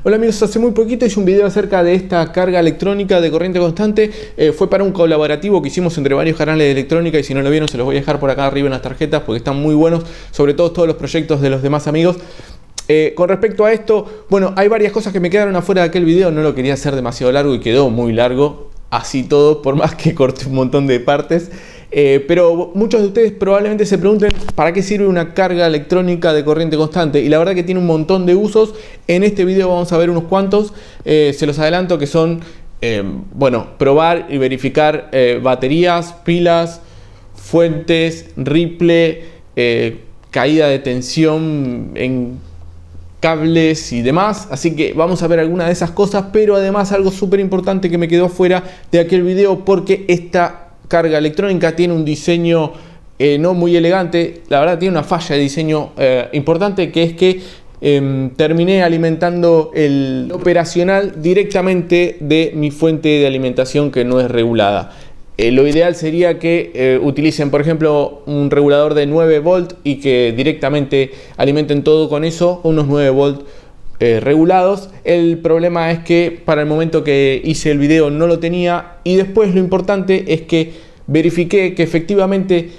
Hola amigos, hace muy poquito hice un video acerca de esta carga electrónica de corriente constante. Fue para un colaborativo que hicimos entre varios canales de electrónica y si no lo vieron se los voy a dejar por acá arriba en las tarjetas porque están muy buenos, sobre todo todos los proyectos de los demás amigos. Con respecto a esto, bueno, hay varias cosas que me quedaron afuera de aquel video, no lo quería hacer demasiado largo y quedó muy largo, así todo, por más que corté un montón de partes. Pero muchos de ustedes probablemente se pregunten ¿para qué sirve una carga electrónica de corriente constante? Y la verdad que tiene un montón de usos. En este video vamos a ver unos cuantos. Se los adelanto que son, bueno, probar y verificar baterías, pilas, fuentes, ripple, caída de tensión en cables y demás, así que vamos a ver algunas de esas cosas, pero además algo súper importante que me quedó fuera de aquel video porque esta carga electrónica tiene un diseño no muy elegante, la verdad tiene una falla de diseño importante, que es que terminé alimentando el operacional directamente de mi fuente de alimentación que no es regulada. Lo ideal sería que utilicen, por ejemplo, un regulador de 9 volt y que directamente alimenten todo con eso, unos 9 volt regulados. El problema es que para el momento que hice el video no lo tenía, y después lo importante es que verifiqué que efectivamente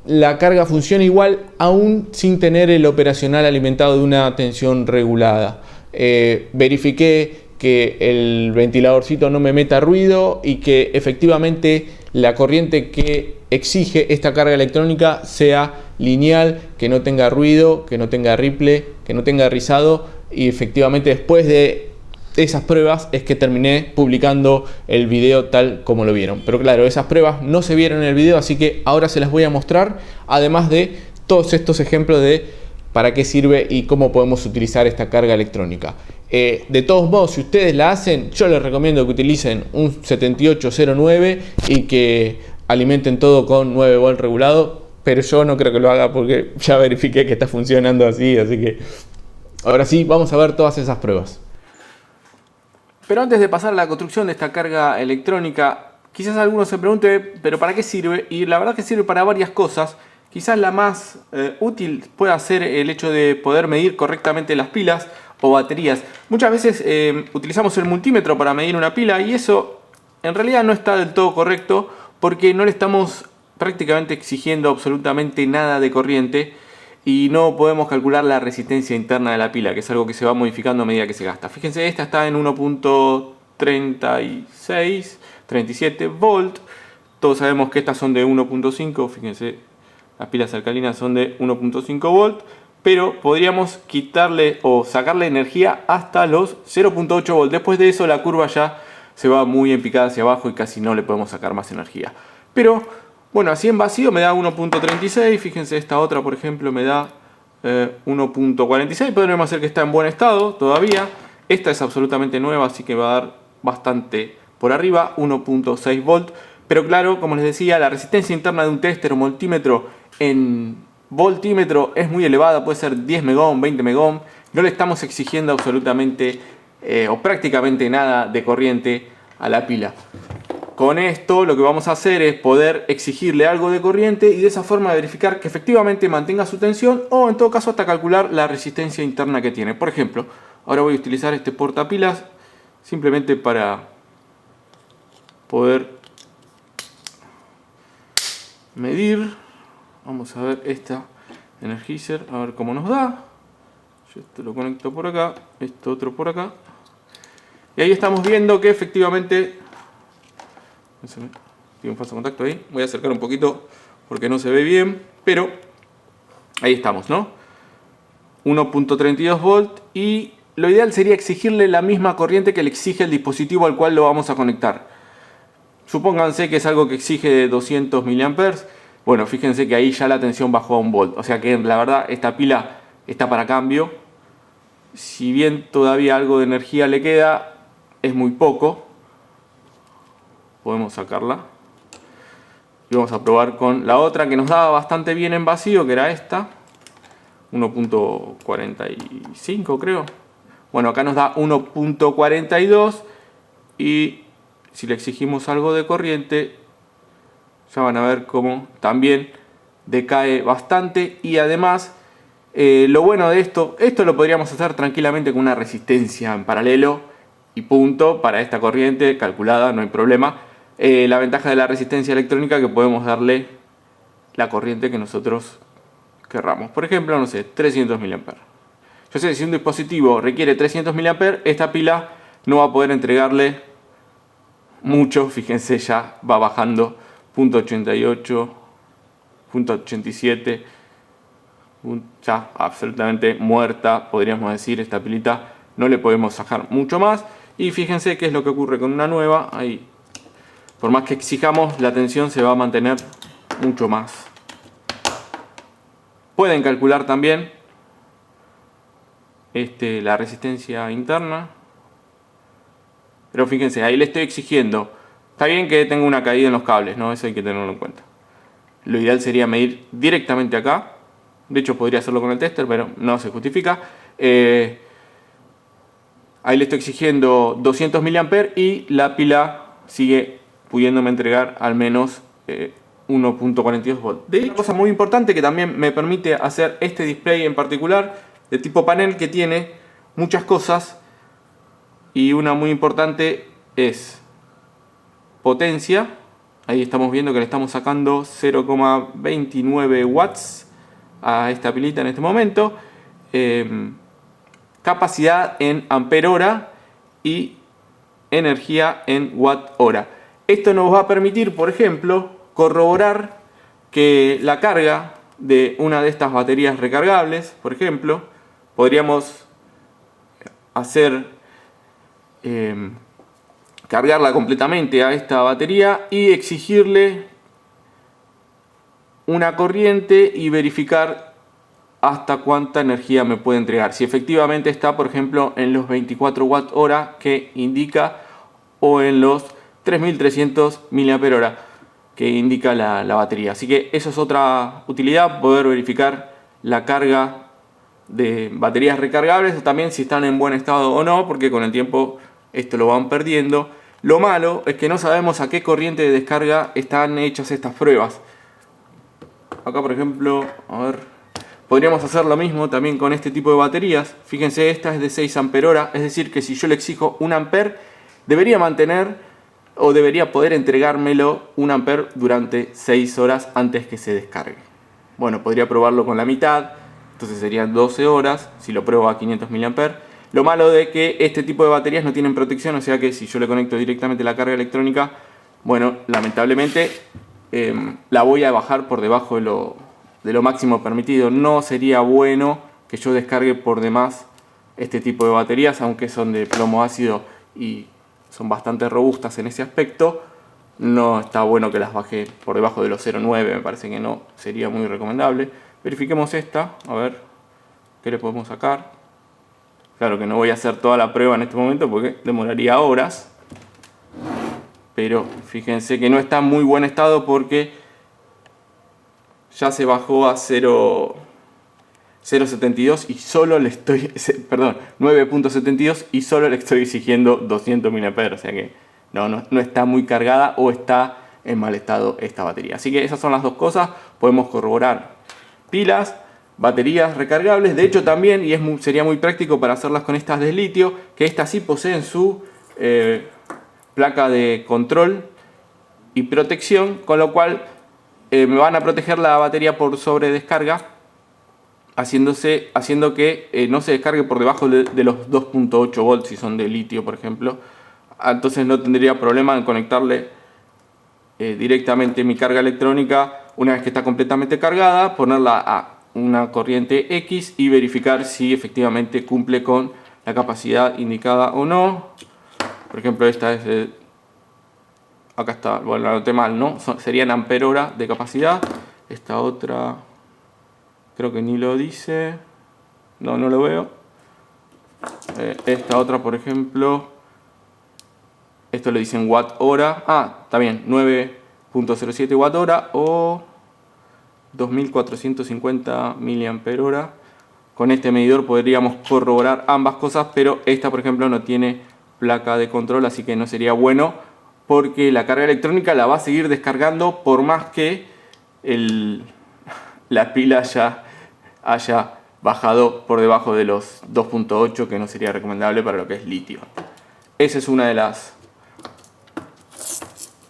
la carga funciona igual aún sin tener el operacional alimentado de una tensión regulada. Verifiqué que el ventiladorcito no me meta ruido y que efectivamente la corriente que exige esta carga electrónica sea lineal, que no tenga ruido, que no tenga ripple, que no tenga rizado. Y efectivamente después de esas pruebas es que terminé publicando el video tal como lo vieron. Pero claro, esas pruebas no se vieron en el video, así que ahora se las voy a mostrar, además de todos estos ejemplos de para qué sirve y cómo podemos utilizar esta carga electrónica. De todos modos, si ustedes la hacen, yo les recomiendo que utilicen un 7809 y que alimenten todo con 9 volt regulado, pero yo no creo que lo haga porque ya verifiqué que está funcionando así que ahora sí, vamos a ver todas esas pruebas. Pero antes de pasar a la construcción de esta carga electrónica, quizás alguno se pregunte, ¿pero para qué sirve? Y la verdad que sirve para varias cosas. Quizás la más útil pueda ser el hecho de poder medir correctamente las pilas o baterías. Muchas veces utilizamos el multímetro para medir una pila y eso en realidad no está del todo correcto porque no le estamos prácticamente exigiendo absolutamente nada de corriente y no podemos calcular la resistencia interna de la pila, que es algo que se va modificando a medida que se gasta. Fíjense, esta está en 1.36, 37 volt. Todos sabemos que estas son de 1.5, fíjense, las pilas alcalinas son de 1.5 volt, pero podríamos quitarle o sacarle energía hasta los 0.8 volt. Después de eso la curva ya se va muy en picada hacia abajo y casi no le podemos sacar más energía. Pero bueno, así en vacío me da 1.36, fíjense esta otra por ejemplo me da 1.46, podríamos hacer que está en buen estado todavía. Esta es absolutamente nueva, así que va a dar bastante por arriba, 1.6 volt. Pero claro, como les decía, la resistencia interna de un tester o multímetro en voltímetro es muy elevada, puede ser 10 megohm, 20 megohm. No le estamos exigiendo absolutamente o prácticamente nada de corriente a la pila. Con esto lo que vamos a hacer es poder exigirle algo de corriente y de esa forma verificar que efectivamente mantenga su tensión o en todo caso hasta calcular la resistencia interna que tiene. Por ejemplo, ahora voy a utilizar este portapilas simplemente para poder medir. Vamos a ver esta Energizer, a ver cómo nos da. Yo esto lo conecto por acá, esto otro por acá. Y ahí estamos viendo que efectivamente tiene un falso contacto ahí. Voy a acercar un poquito porque no se ve bien, pero ahí estamos, ¿no? 1.32 volt y lo ideal sería exigirle la misma corriente que le exige el dispositivo al cual lo vamos a conectar. Supónganse que es algo que exige 200 mA. Bueno, fíjense que ahí ya la tensión bajó a 1 volt. O sea que la verdad esta pila está para cambio. Si bien todavía algo de energía le queda, es muy poco. Podemos sacarla. Y vamos a probar con la otra que nos daba bastante bien en vacío, que era esta. 1.45 creo. Bueno, acá nos da 1.42 y si le exigimos algo de corriente, ya van a ver cómo también decae bastante y además Lo bueno de esto lo podríamos hacer tranquilamente con una resistencia en paralelo y punto para esta corriente calculada, no hay problema. La ventaja de la resistencia electrónica es que podemos darle la corriente que nosotros querramos. Por ejemplo, no sé, 300 mA. Yo sé, si un dispositivo requiere 300 mA, esta pila no va a poder entregarle mucho. Fíjense, ya va bajando, 0.88, 0.87, ya absolutamente muerta, podríamos decir, esta pilita. No le podemos sacar mucho más. Y fíjense qué es lo que ocurre con una nueva. Ahí, por más que exijamos, la tensión se va a mantener mucho más. Pueden calcular también la resistencia interna. Pero fíjense, ahí le estoy exigiendo. Está bien que tenga una caída en los cables, ¿no? Eso hay que tenerlo en cuenta. Lo ideal sería medir directamente acá. De hecho, podría hacerlo con el tester, pero no se justifica. Ahí le estoy exigiendo 200 mA y la pila sigue pudiéndome entregar al menos 1.42 volts. De hecho, una cosa muy importante que también me permite hacer este display en particular, de tipo panel, que tiene muchas cosas. Y una muy importante es potencia. Ahí estamos viendo que le estamos sacando 0,29 watts a esta pilita en este momento. Capacidad en ampere hora y energía en watt hora. Esto nos va a permitir, por ejemplo, corroborar que la carga de una de estas baterías recargables, por ejemplo, podríamos hacer cargarla completamente a esta batería y exigirle una corriente y verificar hasta cuánta energía me puede entregar. Si efectivamente está, por ejemplo, en los 24 watt hora que indica, o en los 3300 mAh que indica la batería. Así que eso es otra utilidad, poder verificar la carga de baterías recargables, o también si están en buen estado o no, porque con el tiempo esto lo van perdiendo. Lo malo es que no sabemos a qué corriente de descarga están hechas estas pruebas. Acá, por ejemplo, a ver, podríamos hacer lo mismo también con este tipo de baterías. Fíjense, esta es de 6 ampere hora, es decir que si yo le exijo 1 ampere, debería mantener o debería poder entregármelo 1 ampere durante 6 horas antes que se descargue. Bueno, podría probarlo con la mitad, entonces serían 12 horas si lo pruebo a 500 mA. Lo malo de que este tipo de baterías no tienen protección, o sea que si yo le conecto directamente la carga electrónica, bueno, lamentablemente la voy a bajar por debajo de lo máximo permitido. No sería bueno que yo descargue por demás este tipo de baterías, aunque son de plomo ácido y son bastante robustas en ese aspecto. No está bueno que las baje por debajo de los 0,9, me parece que no sería muy recomendable. Verifiquemos esta, a ver qué le podemos sacar. Claro que no voy a hacer toda la prueba en este momento porque demoraría horas. Pero fíjense que no está en muy buen estado porque ya se bajó a 0.72 y solo le estoy, perdón, 9.72 y solo le estoy exigiendo 200 mAh, o sea que no está muy cargada o está en mal estado esta batería. Así que esas son las dos cosas. Podemos corroborar pilas, baterías recargables. De hecho también, y sería muy práctico para hacerlas con estas de litio, que estas sí poseen su placa de control y protección, con lo cual me van a proteger la batería por sobredescarga, haciendo que no se descargue por debajo de los 2.8 volts si son de litio, por ejemplo. Entonces no tendría problema en conectarle directamente mi carga electrónica una vez que está completamente cargada, ponerla a una corriente X y verificar si efectivamente cumple con la capacidad indicada o no. Por ejemplo, esta es acá está, bueno, la anoté mal, ¿no? Serían ampere hora de capacidad. Esta otra creo que ni lo dice. No lo veo. Esta otra, por ejemplo, esto le dicen watt hora. Ah, está bien, 9.07 watt hora o 2450 miliampere hora. Con este medidor podríamos corroborar ambas cosas, pero esta, por ejemplo, no tiene placa de control, así que no sería bueno, porque la carga electrónica la va a seguir descargando por más que la pila ya haya bajado por debajo de los 2.8, que no sería recomendable para lo que es litio. Esa es una de las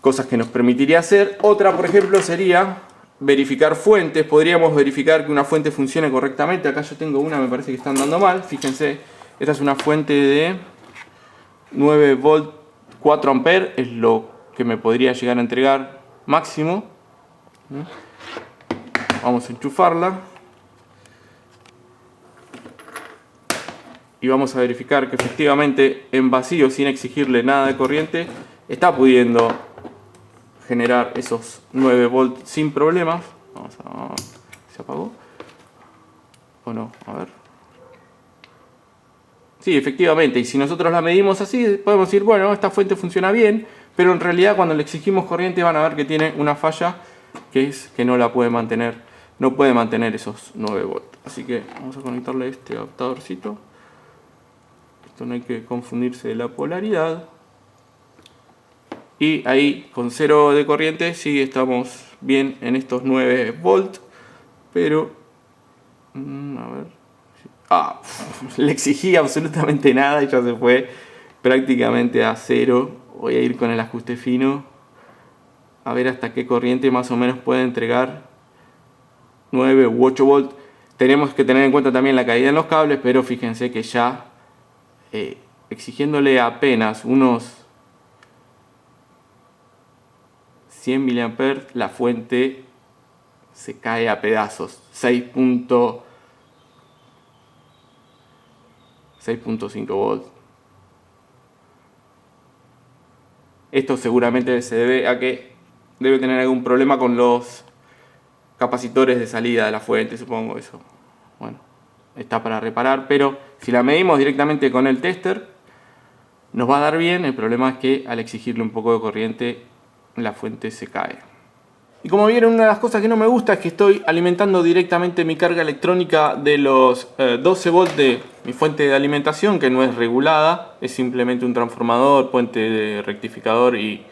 cosas que nos permitiría hacer. Otra, por ejemplo, sería verificar fuentes. Podríamos verificar que una fuente funcione correctamente. Acá yo tengo una, me parece que están dando mal. Fíjense, esta es una fuente de 9 volt 4 amperes, es lo que me podría llegar a entregar máximo. Vamos a enchufarla y vamos a verificar que efectivamente en vacío, sin exigirle nada de corriente, está pudiendo generar esos 9 volts sin problemas. Vamos a... ¿Se apagó? ¿O no? A ver. Sí, efectivamente, y si nosotros la medimos así, podemos decir, bueno, esta fuente funciona bien, pero en realidad cuando le exigimos corriente van a ver que tiene una falla, que es que no la puede mantener, no puede mantener esos 9 volts. Así que vamos a conectarle este adaptadorcito. Esto no hay que confundirse de la polaridad. Y ahí con 0 de corriente sí estamos bien en estos 9 volts, pero a ver. Le exigí absolutamente nada y ya se fue prácticamente a 0. Voy a ir con el ajuste fino a ver hasta qué corriente más o menos puede entregar 9 u 8 volts. Tenemos que tener en cuenta también la caída en los cables, pero fíjense que ya exigiéndole apenas unos 100 mA, la fuente se cae a pedazos. 6.5 volts. Esto seguramente se debe a que debe tener algún problema con los capacitores de salida de la fuente, supongo. Eso, bueno, está para reparar, pero si la medimos directamente con el tester nos va a dar bien. El problema es que al exigirle un poco de corriente la fuente se cae. Y como vieron, una de las cosas que no me gusta es que estoy alimentando directamente mi carga electrónica de los 12 volts de mi fuente de alimentación, que no es regulada, es simplemente un transformador, puente de rectificador y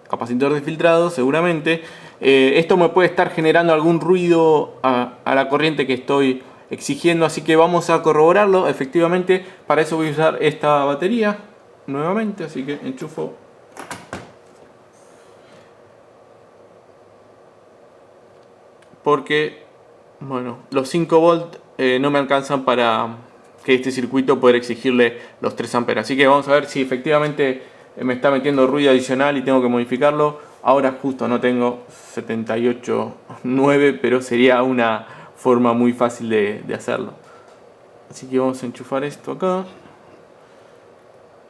capacitor de filtrado seguramente. Esto me puede estar generando algún ruido a la corriente que estoy exigiendo, así que vamos a corroborarlo. Efectivamente, para eso voy a usar esta batería nuevamente, así que enchufo. Porque, bueno, los 5 volts no me alcanzan para que este circuito pueda exigirle los 3 amperes. Así que vamos a ver si efectivamente me está metiendo ruido adicional y tengo que modificarlo. Ahora justo no tengo 78.9, pero sería una forma muy fácil de hacerlo. Así que vamos a enchufar esto acá.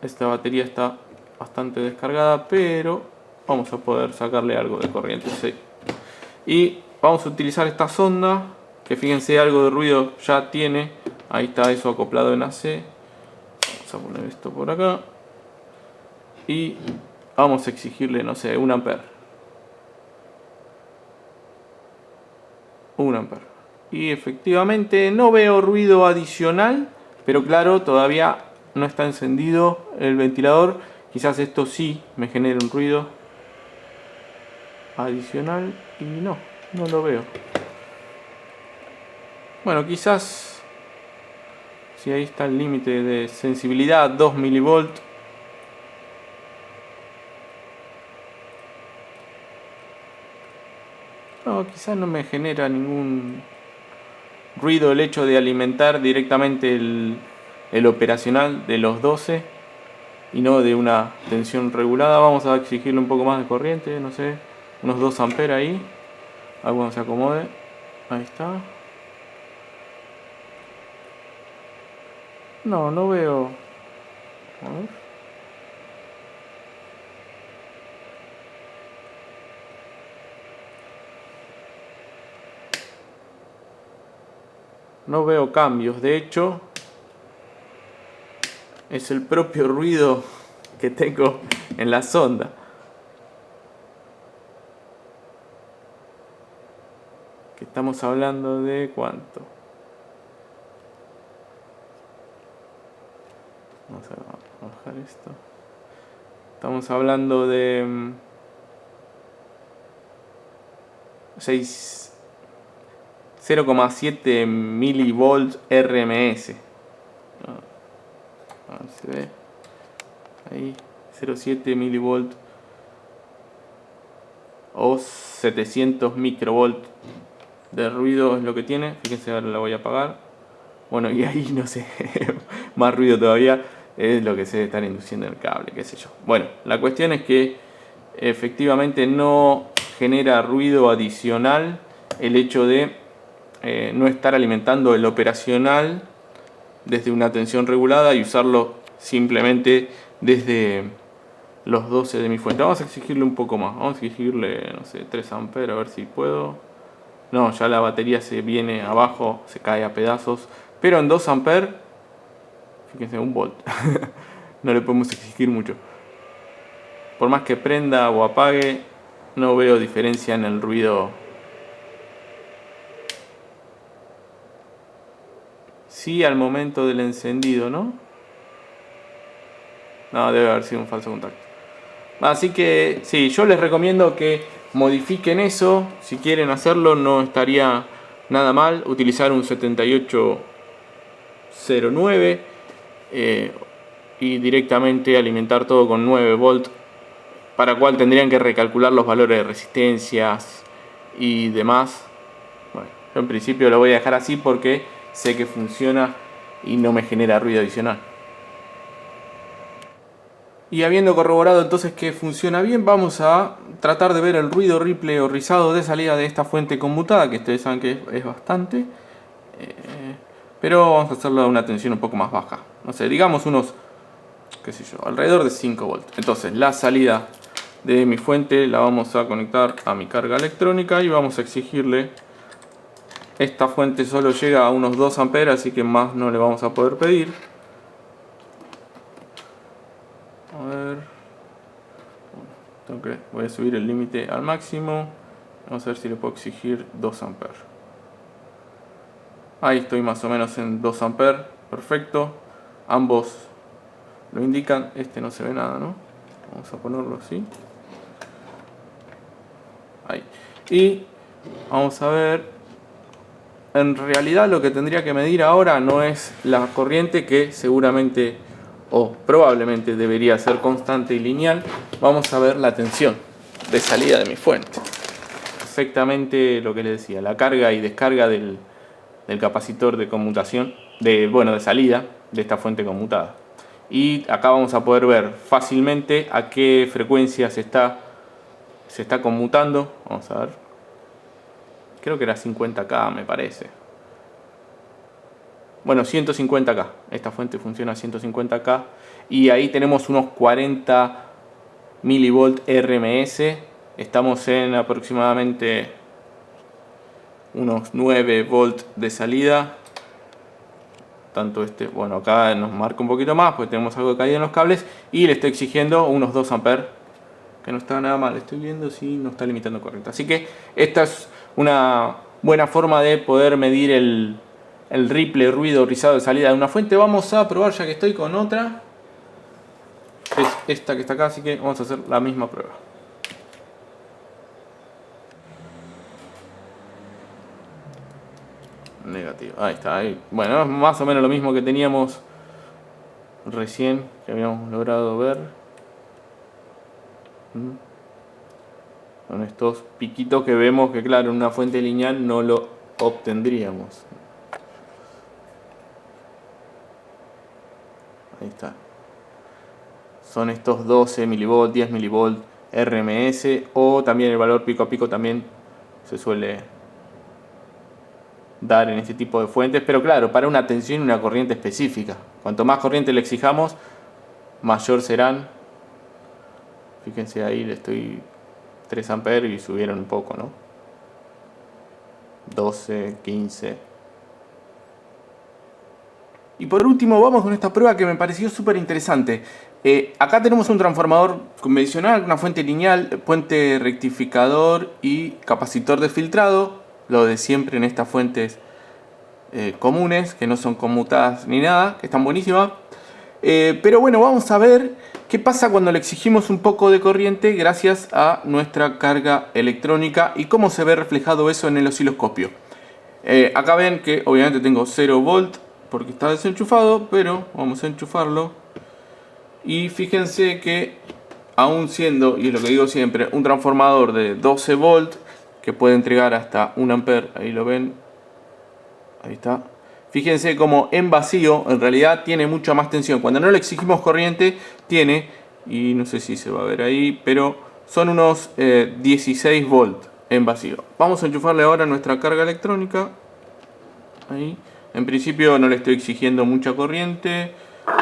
Esta batería está bastante descargada, pero vamos a poder sacarle algo de corriente. Sí. Y vamos a utilizar esta sonda, que fíjense, algo de ruido ya tiene. Ahí está eso acoplado en AC. Vamos a poner esto por acá. Y vamos a exigirle, no sé, 1 amper. 1 amper. Y efectivamente no veo ruido adicional, pero claro, todavía no está encendido el ventilador. Quizás esto sí me genere un ruido adicional y no lo veo. Bueno, quizás si ahí está el límite de sensibilidad, 2 mV. No, quizás no me genera ningún ruido el hecho de alimentar directamente el operacional de los 12 y no de una tensión regulada. Vamos a exigirle un poco más de corriente, no sé, unos 2 amperes ahí. Algo se acomode. Ahí está. No veo. A ver. No veo cambios. De hecho, es el propio ruido que tengo en la sonda. Que estamos hablando de ¿cuánto? Vamos a bajar esto. Estamos hablando de 6 0,7 milivolts RMS. A ver si se ve. Ahí, 0,7 milivolts o 700 microvolts de ruido es lo que tiene. Fíjense, ahora la voy a apagar. Bueno, y ahí no sé, más ruido todavía, es lo que se debe estar induciendo en el cable, qué sé yo. Bueno, la cuestión es que efectivamente no genera ruido adicional el hecho de no estar alimentando el operacional desde una tensión regulada y usarlo simplemente desde los 12 de mi fuente. Vamos a exigirle un poco más, vamos a exigirle, no sé, 3 amperes, a ver si puedo. No, ya la batería se viene abajo, se cae a pedazos. Pero en 2 amperes, fíjense, 1 volt. No le podemos exigir mucho. Por más que prenda o apague, no veo diferencia en el ruido. Sí, al momento del encendido, ¿no? No, debe haber sido un falso contacto. Así que sí, yo les recomiendo que modifiquen eso. Si quieren hacerlo, no estaría nada mal utilizar un 7809 y directamente alimentar todo con 9 volts, para cual tendrían que recalcular los valores de resistencias y demás. Bueno, yo en principio lo voy a dejar así porque sé que funciona y no me genera ruido adicional. Y habiendo corroborado entonces que funciona bien, vamos a tratar de ver el ruido ripple o rizado de salida de esta fuente conmutada, que ustedes saben que es bastante. Pero vamos a hacerlo a una tensión un poco más baja. No sé, digamos unos, qué sé yo, alrededor de 5 volts. Entonces la salida de mi fuente la vamos a conectar a mi carga electrónica y vamos a exigirle. Esta fuente solo llega a unos 2 amperes, así que más no le vamos a poder pedir. A ver, voy a subir el límite al máximo. Vamos a ver si le puedo exigir 2 amperes. Ahí estoy más o menos en 2 amperes. Perfecto. Ambos lo indican. Este no se ve nada, ¿no? Vamos a ponerlo así. Ahí. Y vamos a ver. En realidad lo que tendría que medir ahora no es la corriente, que seguramente o probablemente debería ser constante y lineal. Vamos a ver la tensión de salida de mi fuente. Perfectamente lo que les decía, la carga y descarga del capacitor de conmutación, de salida de esta fuente conmutada. Y acá vamos a poder ver fácilmente a qué frecuencia se está conmutando. Vamos a ver. Creo que era 50K, me parece. Bueno, 150K. Esta fuente funciona a 150K. Y ahí tenemos unos 40 milivolts RMS. Estamos en aproximadamente unos 9 volts de salida. Tanto bueno, acá nos marca un poquito más porque tenemos algo de caída en los cables. Y le estoy exigiendo unos 2 amperes. Que no está nada mal. Estoy viendo si no está limitando correcto. Así que esta es una buena forma de poder medir el ripple, ruido rizado de salida de una fuente. Vamos a probar, ya que estoy con otra. Es esta que está acá, así que vamos a hacer la misma prueba. Negativo, ahí está. Ahí. Bueno, es más o menos lo mismo que teníamos recién, que habíamos logrado ver. Con estos piquitos que vemos que, claro, en una fuente lineal no lo obtendríamos. Ahí está. Son estos 12 milivolts, 10 milivolts RMS, o también el valor pico a pico también se suele dar en este tipo de fuentes, pero claro, para una tensión y una corriente específica. Cuanto más corriente le exijamos, mayor serán. Fíjense ahí, le estoy 3 amperes y subieron un poco, ¿no? 12, 15. Y por último vamos con esta prueba que me pareció súper interesante. Acá tenemos un transformador convencional, una fuente lineal, puente rectificador y capacitor de filtrado. Lo de siempre en estas fuentes comunes, que no son conmutadas ni nada, que están buenísimas. Pero bueno, vamos a ver qué pasa cuando le exigimos un poco de corriente gracias a nuestra carga electrónica y cómo se ve reflejado eso en el osciloscopio. Acá ven que obviamente tengo 0 volt porque está desenchufado, pero vamos a enchufarlo. Y fíjense que aún siendo, y es lo que digo siempre, un transformador de 12 volt que puede entregar hasta 1 ampere, ahí lo ven, ahí está. Fíjense como en vacío en realidad tiene mucha más tensión. Cuando no le exigimos corriente tiene, y no sé si se va a ver ahí, pero son unos 16 volt en vacío. Vamos a enchufarle ahora nuestra carga electrónica. Ahí. En principio no le estoy exigiendo mucha corriente.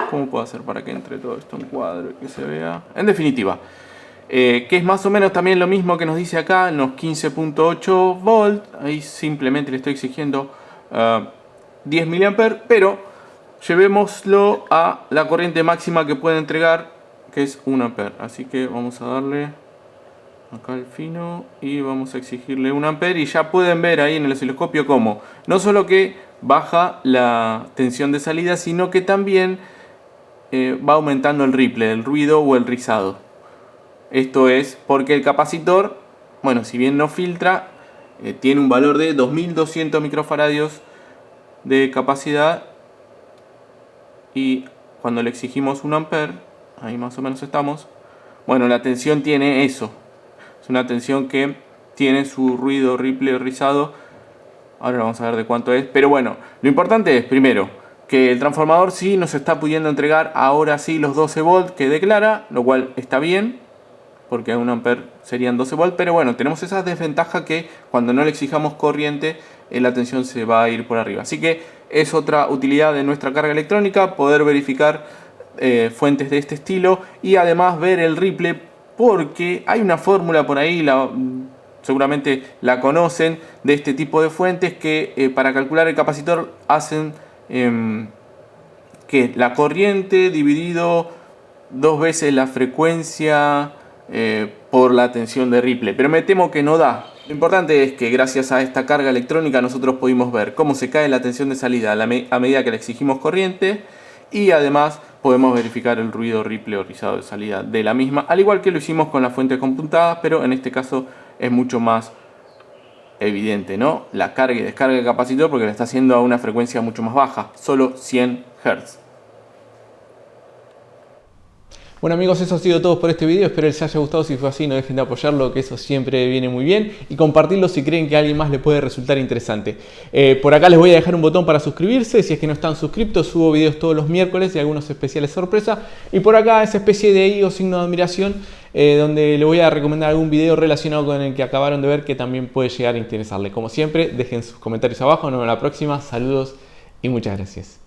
¿Cómo puedo hacer para que entre todo esto en cuadro y que se vea? En definitiva, que es más o menos también lo mismo que nos dice acá, en los 15.8 volt. Ahí simplemente le estoy exigiendo 10 mA, pero llevémoslo a la corriente máxima que puede entregar, que es 1 ampere. Así que vamos a darle acá el fino y vamos a exigirle 1 ampere. Y ya pueden ver ahí en el osciloscopio cómo no solo que baja la tensión de salida, sino que también va aumentando el ripple, el ruido o el rizado. Esto es porque el capacitor, bueno, si bien no filtra, tiene un valor de 2200 microfaradios de capacidad, y cuando le exigimos 1 ampere, ahí más o menos estamos, bueno, la tensión tiene eso, es una tensión que tiene su ruido, ripple, rizado. Ahora vamos a ver de cuánto es, pero bueno, lo importante es primero que el transformador sí nos está pudiendo entregar ahora sí los 12 volt que declara, lo cual está bien, porque a 1 ampere serían 12 volt, pero bueno, tenemos esa desventaja que cuando no le exijamos corriente, la tensión se va a ir por arriba. Así que es otra utilidad de nuestra carga electrónica, poder verificar fuentes de este estilo y además ver el ripple, porque hay una fórmula por ahí, seguramente la conocen, de este tipo de fuentes que para calcular el capacitor hacen que la corriente dividido 2 veces la frecuencia por la tensión de ripple, pero me temo que no da. Lo importante es que gracias a esta carga electrónica nosotros pudimos ver cómo se cae la tensión de salida a medida que le exigimos corriente, y además podemos verificar el ruido, ripple o rizado de salida de la misma, al igual que lo hicimos con las fuentes computadas, pero en este caso es mucho más evidente, ¿no? La carga y descarga del capacitor, porque lo está haciendo a una frecuencia mucho más baja, solo 100 Hz. Bueno amigos, eso ha sido todo por este video, espero les haya gustado. Si fue así, no dejen de apoyarlo, que eso siempre viene muy bien, y compartirlo si creen que a alguien más le puede resultar interesante. Por acá les voy a dejar un botón para suscribirse, si es que no están suscriptos. Subo videos todos los miércoles y algunos especiales sorpresa, y por acá esa especie de i o signo de admiración, donde le voy a recomendar algún video relacionado con el que acabaron de ver, que también puede llegar a interesarle. Como siempre, dejen sus comentarios abajo, nos vemos la próxima, saludos y muchas gracias.